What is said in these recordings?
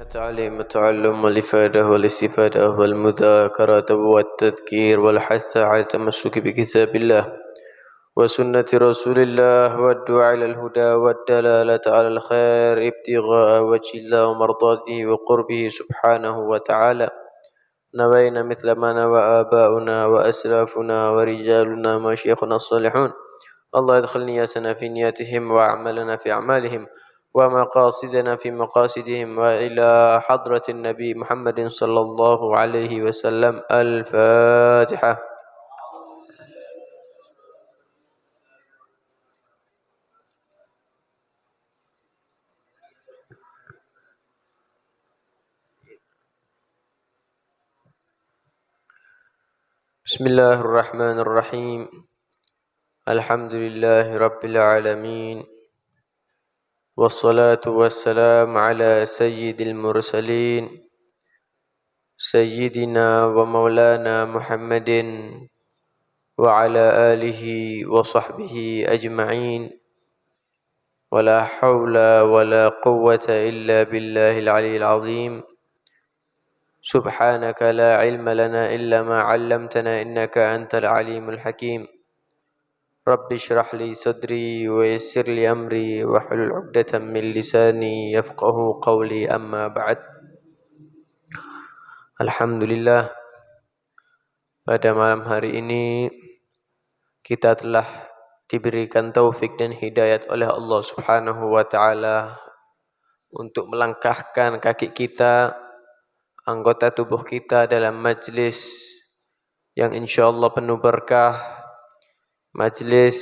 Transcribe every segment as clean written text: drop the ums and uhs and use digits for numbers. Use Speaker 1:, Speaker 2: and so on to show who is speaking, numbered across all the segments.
Speaker 1: التعليم التعلم والإفادة والاستفادة والمذاكرة والتذكير والحث على التمسك بكتاب الله وسنة رسول الله والدعاء إلى الهدى والدلالة على الخير ابتغاء وجه الله ومرضاته وقربه سبحانه وتعالى. نوينا مثل ما نوى آباؤنا وأسلافنا ورجالنا ومشايخنا الصالحون. الله يدخل نياتنا في نياتهم وأعمالنا في أعمالهم ومقاصدنا في مقاصدهم وإلى حضرة النبي محمد صلى الله عليه وسلم. الفاتحة. بسم الله الرحمن الرحيم. الحمد لله رب العالمين والصلاة والسلام على سيد المرسلين سيدنا ومولانا محمد وعلى آله وصحبه أجمعين ولا حول ولا قوة إلا بالله العلي العظيم. سبحانك لا علم لنا إلا ما علمتنا إنك أنت العليم الحكيم. رب اشرح لي صدري ويسر لي أمري واحلل عقدة من لساني يفقه قولي. أما بعد. Alhamdulillah, pada malam hari ini kita telah diberikan taufik dan hidayat oleh Allah Subhanahu wa taala untuk melangkahkan kaki kita, anggota tubuh kita dalam majlis yang insyaallah penuh berkah, majlis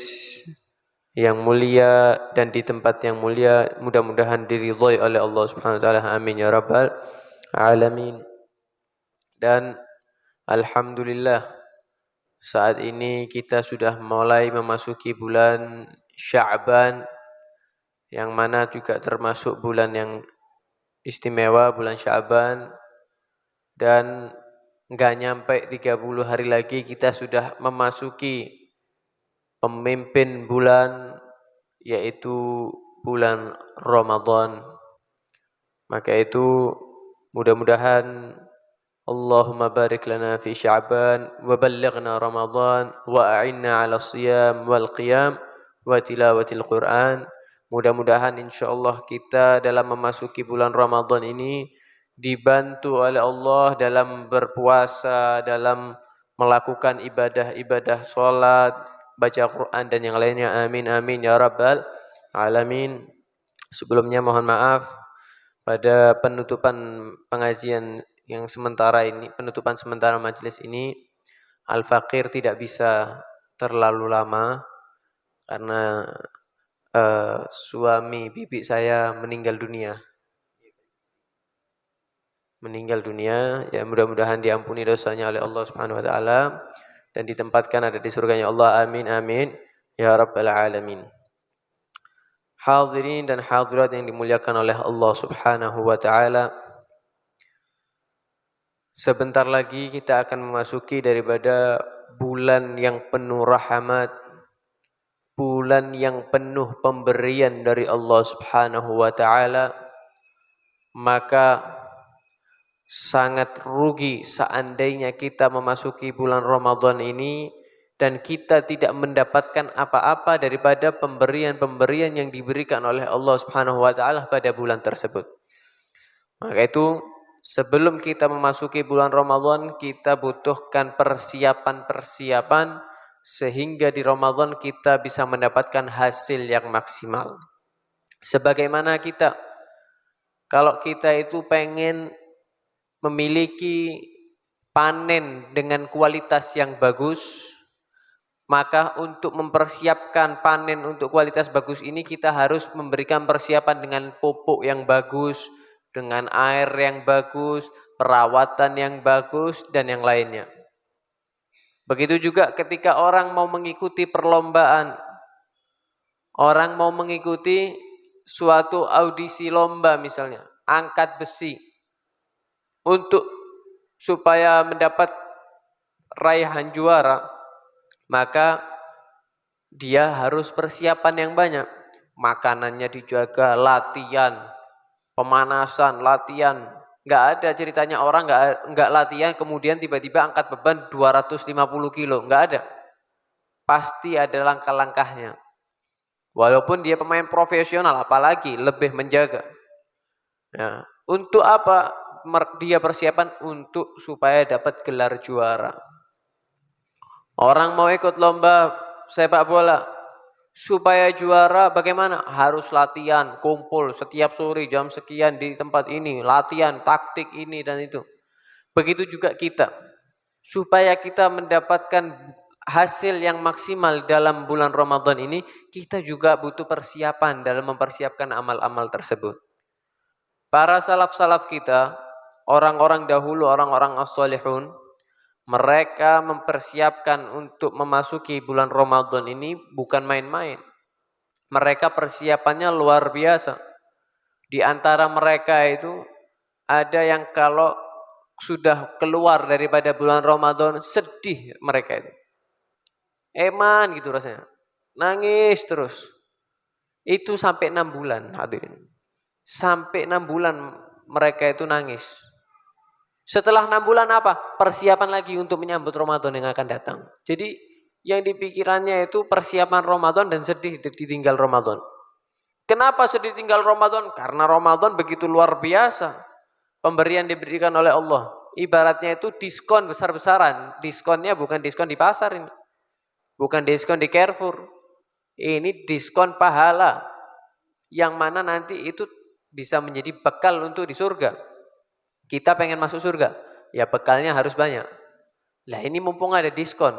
Speaker 1: yang mulia dan di tempat yang mulia, mudah-mudahan diridhai oleh Allah Subhanahu wa taala. Amin ya rabbal alamin. Dan alhamdulillah, saat ini kita sudah mulai memasuki bulan Sya'ban, yang mana juga termasuk bulan yang istimewa, bulan Sya'ban. Dan enggak nyampe 30 hari lagi kita sudah memasuki pemimpin bulan, yaitu bulan Ramadan. Maka itu mudah-mudahan Allahumma barik lana fi Sya'ban wa ballighna Ramadan wa a'inna 'ala siyam wal qiyam wa tilawatil Qur'an. Mudah-mudahan insyaallah kita dalam memasuki bulan Ramadan ini dibantu oleh Allah dalam berpuasa, dalam melakukan ibadah-ibadah salat, baca Quran dan yang lainnya. Amin amin ya rabbal alamin. Sebelumnya mohon maaf pada penutupan pengajian yang sementara ini, penutupan sementara majelis ini, Al-Faqir tidak bisa terlalu lama karena suami bibi saya meninggal dunia. Ya, mudah-mudahan diampuni dosanya oleh Allah Subhanahu wa taala dan ditempatkan ada di surganya Allah. Amin amin ya rabbal alamin. Hadirin dan hadirat yang dimuliakan oleh Allah Subhanahu wa taala, sebentar lagi kita akan memasuki daripada bulan yang penuh rahmat, bulan yang penuh pemberian dari Allah Subhanahu wa taala. Maka sangat rugi seandainya kita memasuki bulan Ramadan ini dan kita tidak mendapatkan apa-apa daripada pemberian-pemberian yang diberikan oleh Allah Subhanahu wa taala pada bulan tersebut. Maka itu sebelum kita memasuki bulan Ramadan, kita butuhkan persiapan-persiapan sehingga di Ramadan kita bisa mendapatkan hasil yang maksimal. Sebagaimana kita, kalau kita itu pengen memiliki panen dengan kualitas yang bagus, maka untuk mempersiapkan panen untuk kualitas bagus ini kita harus memberikan persiapan dengan pupuk yang bagus, dengan air yang bagus, perawatan yang bagus dan yang lainnya. Begitu juga ketika orang mau mengikuti perlombaan, orang mau mengikuti suatu audisi lomba misalnya, angkat besi, untuk supaya mendapat raihan juara, maka dia harus persiapan yang banyak. Makanannya dijaga, latihan, pemanasan, latihan. Nggak ada ceritanya orang nggak latihan kemudian tiba-tiba angkat beban 250 kilo. Nggak ada. Pasti ada langkah-langkahnya. Walaupun dia pemain profesional, apalagi lebih menjaga. Ya. Untuk apa dia persiapan? Untuk supaya dapat gelar juara. Orang mau ikut lomba sepak bola, supaya juara bagaimana? Harus latihan, kumpul setiap sore jam sekian di tempat ini, latihan taktik ini dan itu. Begitu juga kita. Supaya kita mendapatkan hasil yang maksimal dalam bulan Ramadan ini, kita juga butuh persiapan dalam mempersiapkan amal-amal tersebut. Para salaf-salaf kita, orang-orang dahulu, orang-orang as-salihun, mereka mempersiapkan untuk memasuki bulan Ramadan ini bukan main-main. Mereka persiapannya luar biasa. Di antara mereka itu ada yang kalau sudah keluar daripada bulan Ramadan sedih mereka itu. Eman gitu rasanya. Nangis terus. Itu sampai 6 bulan hadirin. Sampai 6 bulan mereka itu nangis. Setelah 6 bulan apa? Persiapan lagi untuk menyambut Ramadan yang akan datang. Jadi yang dipikirannya itu persiapan Ramadan dan sedih ditinggal Ramadan. Kenapa sedih tinggal Ramadan? Karena Ramadan begitu luar biasa. Pemberian diberikan oleh Allah. Ibaratnya itu diskon besar-besaran. Diskonnya bukan diskon di pasar ini. Bukan diskon di Carrefour. Ini diskon pahala. Yang mana nanti itu bisa menjadi bekal untuk di surga. Kita pengen masuk surga, ya bekalnya harus banyak. Lah ini mumpung ada diskon.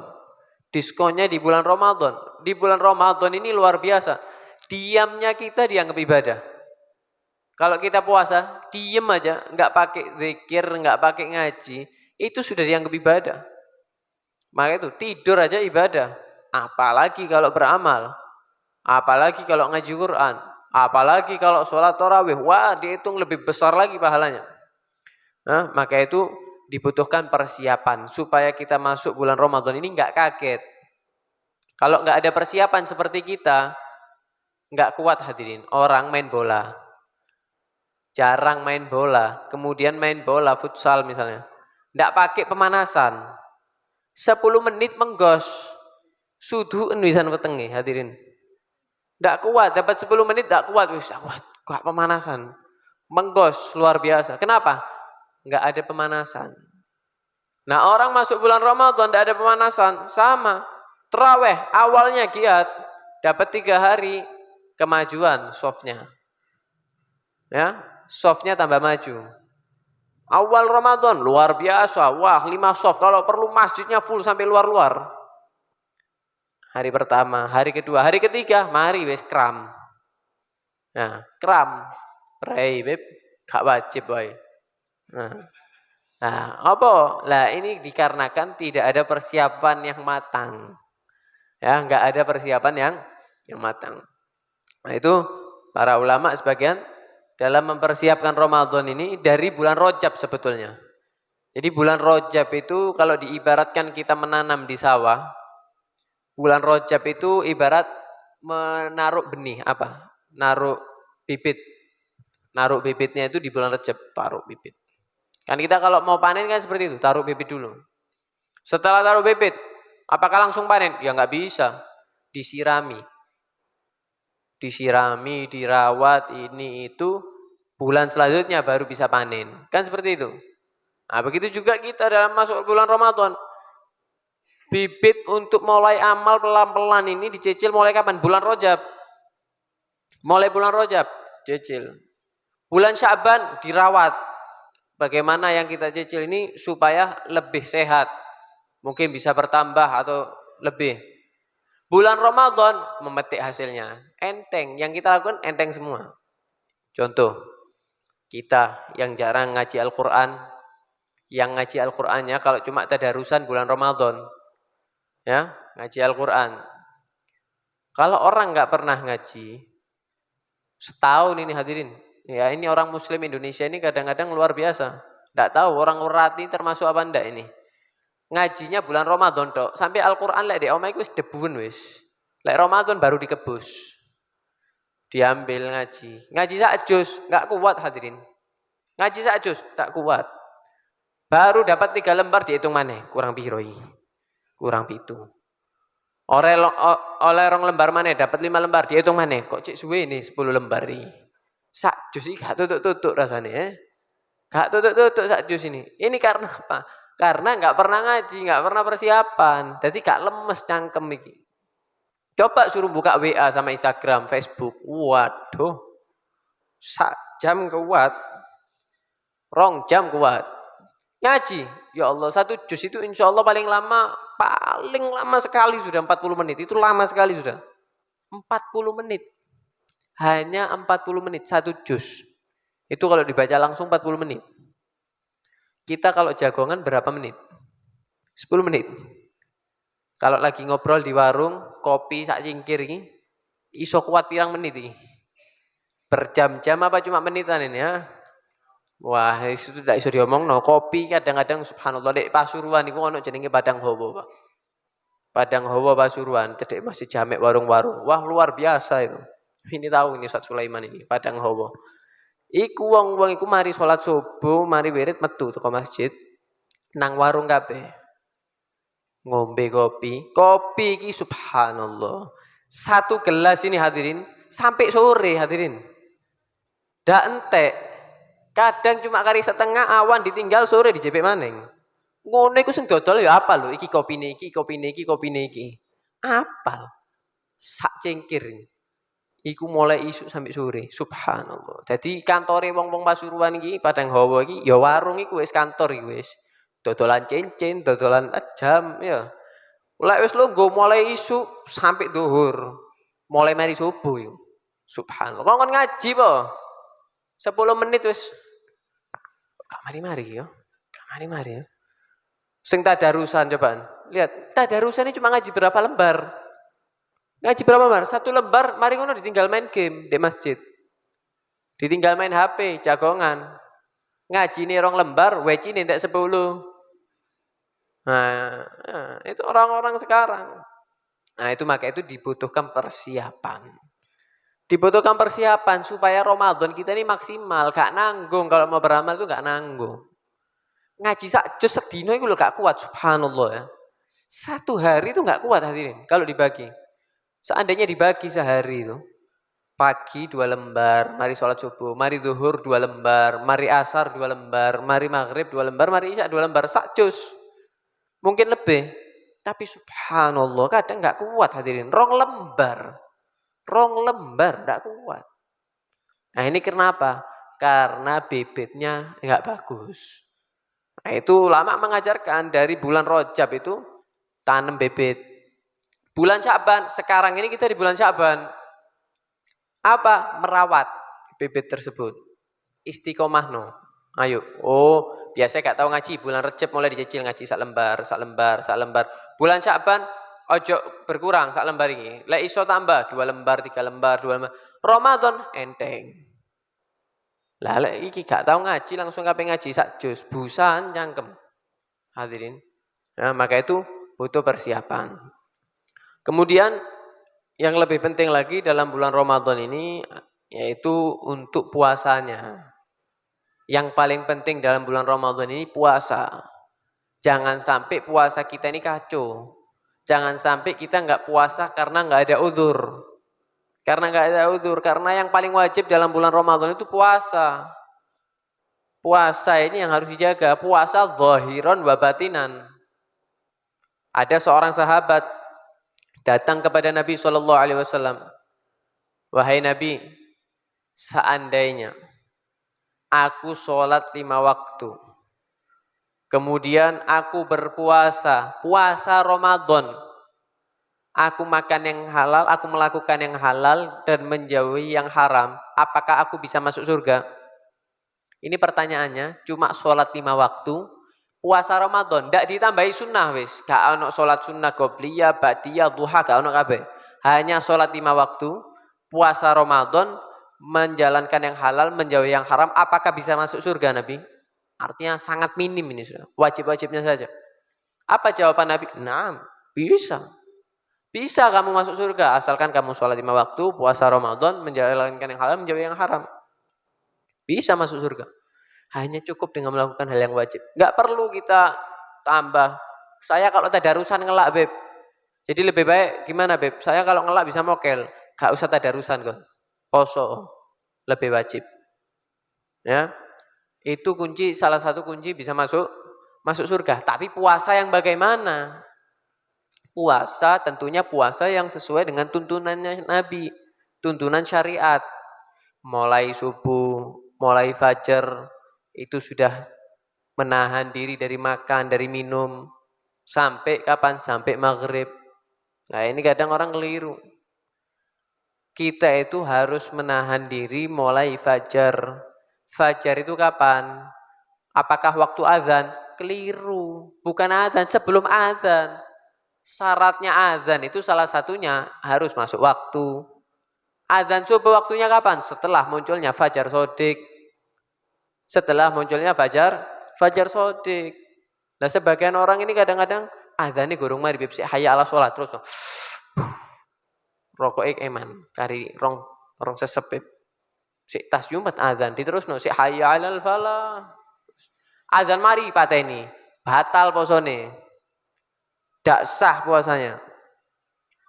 Speaker 1: Diskonnya di bulan Ramadan. Di bulan Ramadan ini luar biasa. Diamnya kita dianggap ibadah. Kalau kita puasa, diem aja, nggak pakai zikir, nggak pakai ngaji, itu sudah dianggap ibadah. Maka itu tidur aja ibadah. Apalagi kalau beramal. Apalagi kalau ngaji Quran. Apalagi kalau sholat tarawih. Wah, dihitung lebih besar lagi pahalanya. Nah, maka itu dibutuhkan persiapan supaya kita masuk bulan Ramadan ini nggak kaget. Kalau nggak ada persiapan seperti kita, nggak kuat hadirin. Orang main bola, jarang main bola, kemudian main bola futsal misalnya, nggak pakai pemanasan, 10 menit menggos, suduh enwisan wetenge hadirin. Nggak kuat, dapat 10 menit nggak kuat, wis kuat pemanasan, menggos luar biasa. Kenapa? Nggak ada pemanasan. Nah orang masuk bulan Ramadan nggak ada pemanasan, sama. Terawih awalnya giat, dapat 3 hari kemajuan softnya. Ya, softnya tambah maju. Awal Ramadan luar biasa, wah 5 soft, kalau perlu masjidnya full sampai luar-luar. Hari pertama, hari kedua, hari ketiga, mari wes kram. Nah, kram, pray beb, gak wajib boy. Nah, apa? Lah ini dikarenakan tidak ada persiapan yang matang. Ya, enggak ada persiapan yang matang. Nah, itu para ulama sebagian dalam mempersiapkan Ramadan ini dari bulan Rajab sebetulnya. Jadi bulan Rajab itu kalau diibaratkan kita menanam di sawah, bulan Rajab itu ibarat menaruh benih apa? Naruh bibit. Naruh bibitnya itu di bulan Rajab, taruh bibit. Kan kita kalau mau panen kan seperti itu, taruh bibit dulu. Setelah taruh bibit, apakah langsung panen? Ya nggak bisa, disirami. Disirami, dirawat, ini itu, bulan selanjutnya baru bisa panen. Kan seperti itu. Nah begitu juga kita dalam masuk bulan Ramadan. Bibit untuk mulai amal pelan-pelan ini dicicil mulai kapan? Bulan Rajab. Mulai bulan Rajab, cicil. Bulan Syaban dirawat. Bagaimana yang kita cicil ini supaya lebih sehat. Mungkin bisa bertambah atau lebih. Bulan Ramadan memetik hasilnya. Enteng, yang kita lakukan enteng semua. Contoh, kita yang jarang ngaji Al-Quran, yang ngaji Al-Qurannya kalau cuma tadarusan bulan Ramadan. Ya, ngaji Al-Quran. Kalau orang nggak pernah ngaji, setahun ini hadirin, ya ini orang muslim Indonesia ini kadang-kadang luar biasa. Tidak tahu orang urati termasuk apa enggak ini. Ngajinya bulan Ramadan tok, sampai Al-Qur'an lek di omah iku wis debuan wis. Lek Ramadan baru dikebus. diambil ngaji. Ngaji sak juz, enggak kuat hadirin. Ngaji sak juz, tak kuat. Baru dapat 3 lembar dihitung maneh, kurang piro iki? Kurang 7. Oleh rong lembar maneh dapat 5 lembar dihitung maneh, kok cek suwe ini 10 lembar iki. Sak juz iki gak tutuk-tutuk rasane Gak tutuk-tutuk sak juz ini. Ini karena apa? Karena enggak pernah ngaji, enggak pernah persiapan. Jadi gak lemes cangkem iki. Coba suruh buka WA sama Instagram, Facebook. Waduh. Sak jam kuat. Rong jam kuat. Ngaji. Ya Allah, 1 juz itu insya Allah paling lama sekali sudah 40 menit. Itu lama sekali sudah. 40 menit. Hanya 40 menit 1 juz. Itu kalau dibaca langsung 40 menit. Kita kalau jagongan berapa menit? 10 menit. Kalau lagi ngobrol di warung, kopi sak cingkir ini, iso kuat pirang menit ini. Berjam-jam apa cuma menitan ini ya? Wah, itu tidak iso diomong no. Kopi kadang-kadang subhanallah dek Pasuruan itu ono jenenge Padang Hawa, Pak. Padang Hawa Pasuruan, cedek masih jamek warung-warung. Wah, luar biasa itu. Ini tahu ini Ustaz Sulaiman ini, Padang Hawa. Iku wong-wong iku mari salat subuh, mari wirid metu teko masjid. Nang warung kabeh. Ngombe kopi. Kopi iki subhanallah. 1 gelas ini hadirin sampai sore hadirin. Ndak entek. Kadang cuma kari setengah awan ditinggal sore dijepek maneng. Ngono iku sing dodol ya apa lho, iki kopine iki, kopine iki, kopine iki. Apal. Sak cengkir. Iku mulai isuk sampai sore. Subhanallah. Jadi kantore wong-wong Pasuruan iki, Padang Hawa iki ya warung iku wis kantor iku wis. Dodolan cincin, dodolan jam ya. Lek wis lungguh mulai isuk sampai zuhur. Mulai mari subuh yo. Subhanallah. Kok ngaji po? 10 menit wis. Gak mari-mari yo. Gak mari-mari ya. Sing tadarusan cobaan. Lihat, tadarusan ini cuma ngaji berapa lembar? Ngaji berapa lembar? 1 lembar, mari ngono ditinggal main game di masjid. Ditinggal main HP, jagongan. Ngaji ini 2 lembar, weci ini entek 10. Nah, itu orang-orang sekarang. Nah, itu maka itu dibutuhkan persiapan. Dibutuhkan persiapan supaya Ramadan kita ini maksimal, gak nanggung kalau mau beramal itu gak nanggung. Ngaji sak juz sedina itu lho gak kuat, subhanallah ya. 1 hari itu gak kuat hadirin kalau dibagi. Seandainya dibagi sehari itu, pagi 2 lembar, mari sholat subuh, mari zuhur 2 lembar, mari asar 2 lembar, mari maghrib 2 lembar, mari isya 2 lembar, sak juz. Mungkin lebih, tapi subhanallah kadang gak kuat hadirin, 2 lembar. 2 lembar gak kuat. Nah ini kenapa? Karena bibitnya gak bagus. Nah itu ulama mengajarkan dari bulan Rajab itu tanam bibit. Bulan Sya'ban, sekarang ini kita di bulan Sya'ban. Apa? Merawat bibit tersebut. Istiqomah no. Ayo. Oh, biasa gak tahu ngaji. Bulan Rajab mulai dicicil ngaji sak lembar, sak lembar, sak lembar. Bulan Sya'ban ojo berkurang sak lembar ini. Lek iso tambah 2 lembar, 3 lembar, 2 lembar. Ramadan enteng. Lah lek iki gak tahu ngaji langsung kabeh ngaji sak juz, busan cangkem. Hadirin. Nah, maka itu butuh persiapan. Kemudian yang lebih penting lagi dalam bulan Ramadan ini yaitu untuk puasanya. Yang paling penting dalam bulan Ramadan ini puasa. Jangan sampai puasa kita ini kacau. Jangan sampai kita nggak puasa karena nggak ada udzur. Karena nggak ada udzur. Karena yang paling wajib dalam bulan Ramadan itu puasa. Puasa ini yang harus dijaga. Puasa zahiran wa batinan. Ada seorang sahabat datang kepada Nabi SAW. Wahai Nabi, seandainya aku sholat 5 waktu. Kemudian aku berpuasa, puasa Ramadan. Aku makan yang halal, aku melakukan yang halal dan menjauhi yang haram. Apakah aku bisa masuk surga? Ini pertanyaannya, cuma sholat 5 waktu, puasa Ramadan. Tidak ditambahi sunnah wis. Gak ono sholat sunnah qobliyah, ba'diyah, duha, gak ono kabeh. Hanya sholat 5 waktu, puasa Ramadan, menjalankan yang halal, menjauhi yang haram. Apakah bisa masuk surga Nabi? Artinya sangat minim ini sudah. Wajib-wajibnya saja. Apa jawaban Nabi? Nah, bisa. Bisa kamu masuk surga asalkan kamu sholat 5 waktu, puasa Ramadan, menjalankan yang halal, menjauhi yang haram. Bisa masuk surga. Hanya cukup dengan melakukan hal yang wajib. Nggak perlu kita tambah. Saya kalau tadarusan ngelak, Beb. Jadi lebih baik gimana, Beb? Saya kalau ngelak bisa mokel. Gak usah tadarusan kok. Poso lebih wajib. Ya. Itu kunci, salah satu kunci bisa masuk surga. Tapi puasa yang bagaimana? Puasa tentunya puasa yang sesuai dengan tuntunannya Nabi. Tuntunan syariat. Mulai subuh, mulai fajar, itu sudah menahan diri dari makan, dari minum. Sampai kapan? Sampai maghrib. Nah ini kadang orang keliru. Kita itu harus menahan diri mulai fajar. Fajar itu kapan? Apakah waktu azan? Keliru. Bukan azan, sebelum azan. Syaratnya azan itu salah satunya harus masuk waktu. Azan subuh waktunya kapan? Setelah munculnya fajar sodik. Setelah munculnya fajar sodik. Nah sebagian orang ini kadang-kadang azan ini gurung mari bibsi hayya ala sholat terus. Rokok eman kari rong sesepip. Si tas Jumat azan diterusno si hayya alal falah. Azan mari pateni, batal posone. Dak sah puasanya.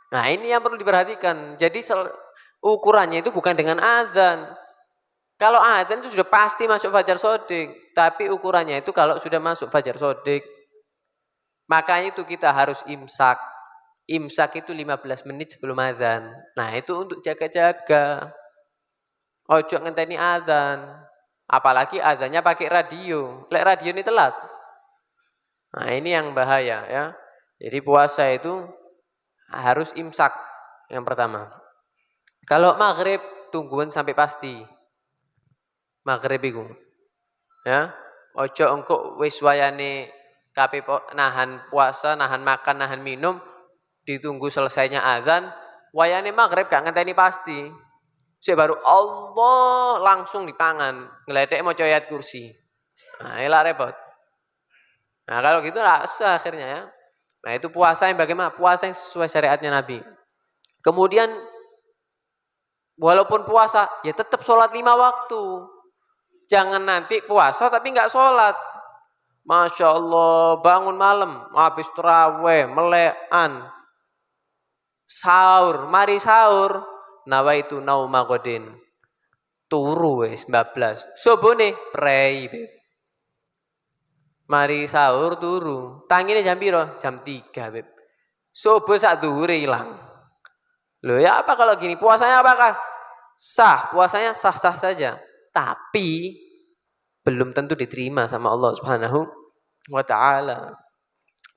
Speaker 1: Nah, ini yang perlu diperhatikan. Jadi ukurannya itu bukan dengan azan. Kalau azan itu sudah pasti masuk fajar sodik, tapi ukurannya itu kalau sudah masuk fajar sodik, makanya itu kita harus imsak. Imsak itu 15 menit sebelum azan. Nah, itu untuk jaga-jaga. Ojo ngenteni azan. Apalagi azannya pakai radio. Lek radio ini telat. Nah, ini yang bahaya ya. Jadi puasa itu harus imsak yang pertama. Kalau maghrib tungguan sampai pasti. Maghrib itu. Ya. Ojo engko wis wayane kape nahan puasa, nahan makan, nahan minum, ditunggu selesainya azan, wayane maghrib gak ngenteni pasti. Sik baru Allah langsung dipangan, ngledek maca ayat kursi. Nah, elak repot. Nah, kalau gitu lah sah akhirnya ya. Nah, itu puasa yang bagaimana? Puasa yang sesuai syariatnya Nabi. Kemudian walaupun puasa, ya tetap sholat 5 waktu. Jangan nanti puasa tapi nggak sholat. Masya Allah, bangun malam, habis terawih, melekan, sahur, mari sahur, nawaitu nauma godin, turu wis 19, sobone prei, beb. Mari sahur turu, tangine jam piro? Jam 3, beb. Subuh sak dhuwure ilang. Loh ya apa kalau gini? Puasanya apakah sah? Puasanya sah-sah saja. Tapi belum tentu diterima sama Allah Subhanahu wa taala.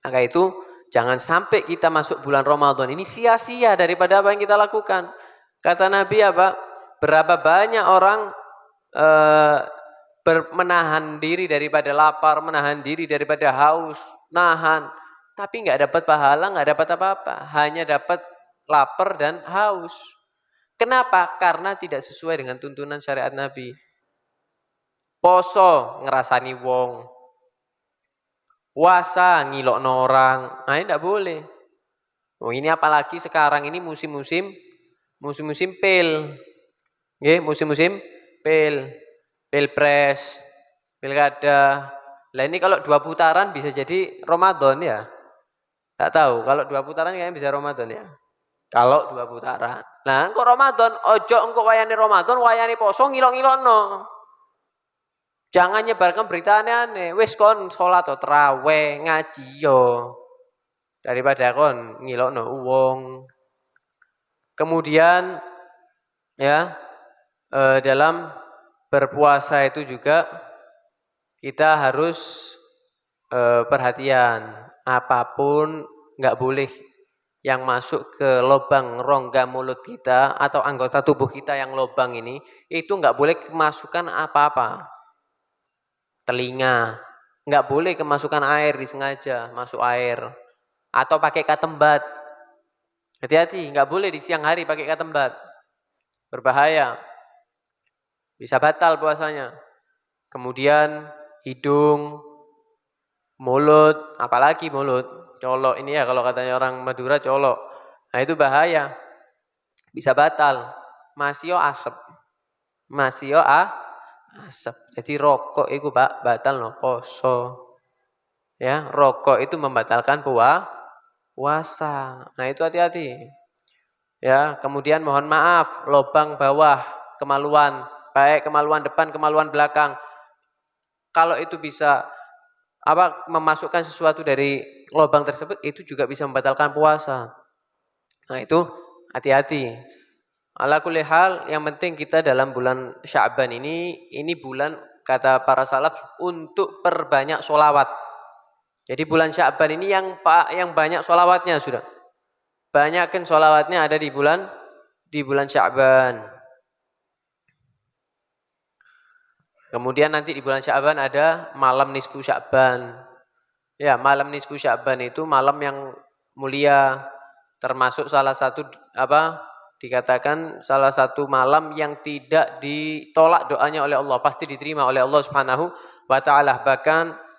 Speaker 1: Maka itu jangan sampai kita masuk bulan Ramadan ini sia-sia daripada apa yang kita lakukan. Kata Nabi apa? Berapa banyak orang menahan diri daripada lapar, menahan diri daripada haus, nahan, tapi nggak dapat pahala, nggak dapat apa-apa, hanya dapat lapar dan haus. Kenapa? Karena tidak sesuai dengan tuntunan syariat Nabi. Poso ngerasani wong, puasa ngilokno orang, nah ini tidak boleh. Oh ini apalagi sekarang ini musim-musim pil, musim-musim pilpres, pilkada. Lah ini kalau 2 putaran bisa jadi Ramadan ya. Tak tahu kalau 2 putaran kayaknya bisa Ramadan ya. Kalau 2 putaran. Nah, engko Ramadan, ojo engko wayane Ramadan, wayane poso ngilok-ngilokno. Jangan nyebarkan berita aneh-aneh. Wis kon salat atau tarawih, ngaji yo. Daripada kon ngilokno wong. Kemudian ya dalam berpuasa itu juga kita harus perhatian. Apapun enggak boleh yang masuk ke lubang rongga mulut kita atau anggota tubuh kita yang lubang ini itu enggak boleh kemasukan apa-apa. Telinga, enggak boleh kemasukan air disengaja, masuk air. Atau pakai katembat. Hati-hati, enggak boleh di siang hari pakai katembat. Berbahaya. Bisa batal puasanya. Kemudian hidung, mulut, apalagi mulut. Colok ini ya kalau katanya orang Madura colok. Nah itu bahaya, bisa batal. Masih yo asep. Masih yo asep. Jadi rokok itu batal no poso. Ya, rokok itu membatalkan puasa. Nah, itu hati-hati. Ya, kemudian mohon maaf, lubang bawah, kemaluan, baik kemaluan depan, kemaluan belakang. Kalau itu bisa memasukkan sesuatu dari lubang tersebut, itu juga bisa membatalkan puasa. Nah, itu hati-hati. Ala kulli hal, yang penting kita dalam bulan Sya'ban ini bulan kata para salaf untuk perbanyak sholawat. Jadi bulan Sya'ban ini yang banyak sholawatnya sudah. Banyakin sholawatnya ada di bulan Sya'ban. Kemudian nanti di bulan Sya'ban ada malam nisfu Sya'ban. Ya, malam nisfu Sya'ban itu malam yang mulia, termasuk salah satu dikatakan salah satu malam yang tidak ditolak doanya oleh Allah, pasti diterima oleh Allah Subhanahu wa taala. Bahkan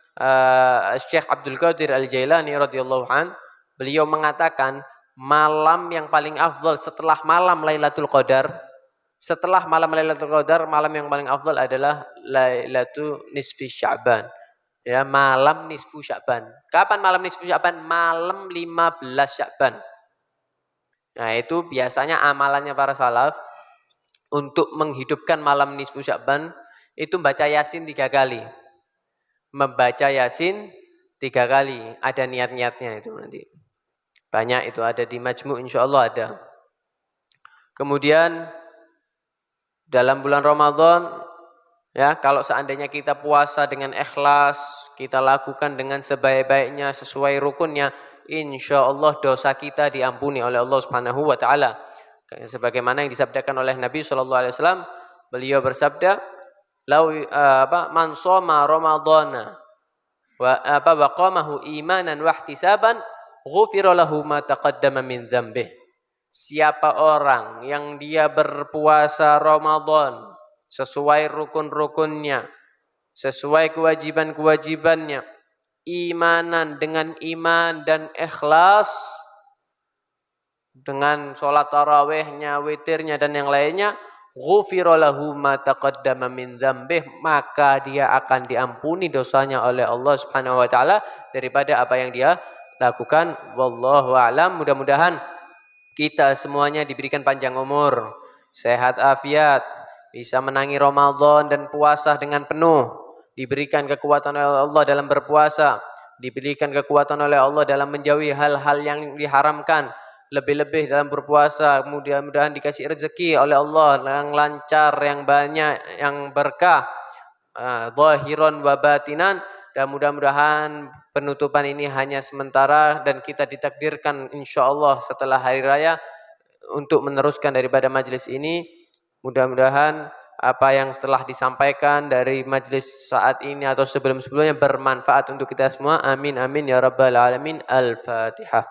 Speaker 1: Syekh Abdul Qadir Al-Jailani radhiyallahu an, beliau mengatakan malam yang paling afdal setelah malam Lailatul Qadar, malam yang paling afdal adalah Lailatul Nisfi Sya'ban. Ya, malam nisfu Sya'ban. Kapan malam nisfu Sya'ban? Malam 15 Sya'ban. Nah, itu biasanya amalannya para salaf untuk menghidupkan malam nisfu Sya'ban itu membaca Yasin 3 kali. Membaca Yasin 3 kali. Ada niat-niatnya itu nanti. Banyak itu ada di Majmu' insyaallah ada. Kemudian dalam bulan Ramadan, ya, kalau seandainya kita puasa dengan ikhlas, kita lakukan dengan sebaik-baiknya sesuai rukunnya, insyaallah dosa kita diampuni oleh Allah Subhanahu wa taala. Sebagaimana yang disabdakan oleh Nabi sallallahu alaihi wasallam, beliau bersabda, man shoma ramadhana wa qamahu imanan wa ihtisaban, ghufira lahu ma taqaddama min dzambihi. Siapa orang yang dia berpuasa Ramadan sesuai rukun-rukunnya, sesuai kewajiban-kewajibannya, imanan dengan iman dan ikhlas, dengan sholat tarawihnya, witirnya dan yang lainnya, ghufira lahu ma taqaddama min dzambih, maka dia akan diampuni dosanya oleh Allah Subhanahu wa taala daripada apa yang dia lakukan. Wallahu a'lam. Mudah-mudahan kita semuanya diberikan panjang umur, sehat afiat, bisa menangi Ramadan dan puasa dengan penuh, diberikan kekuatan oleh Allah dalam berpuasa, diberikan kekuatan oleh Allah dalam menjauhi hal-hal yang diharamkan, lebih-lebih dalam berpuasa, mudah-mudahan dikasih rezeki oleh Allah yang lancar, yang banyak, yang berkah, zahiran wa batinan. Dan mudah-mudahan penutupan ini hanya sementara dan kita ditakdirkan insyaallah setelah hari raya untuk meneruskan daripada majelis ini. Mudah-mudahan apa yang telah disampaikan dari majelis saat ini atau sebelum-sebelumnya bermanfaat untuk kita semua. Amin amin ya rabbal alamin. Al-Fatihah.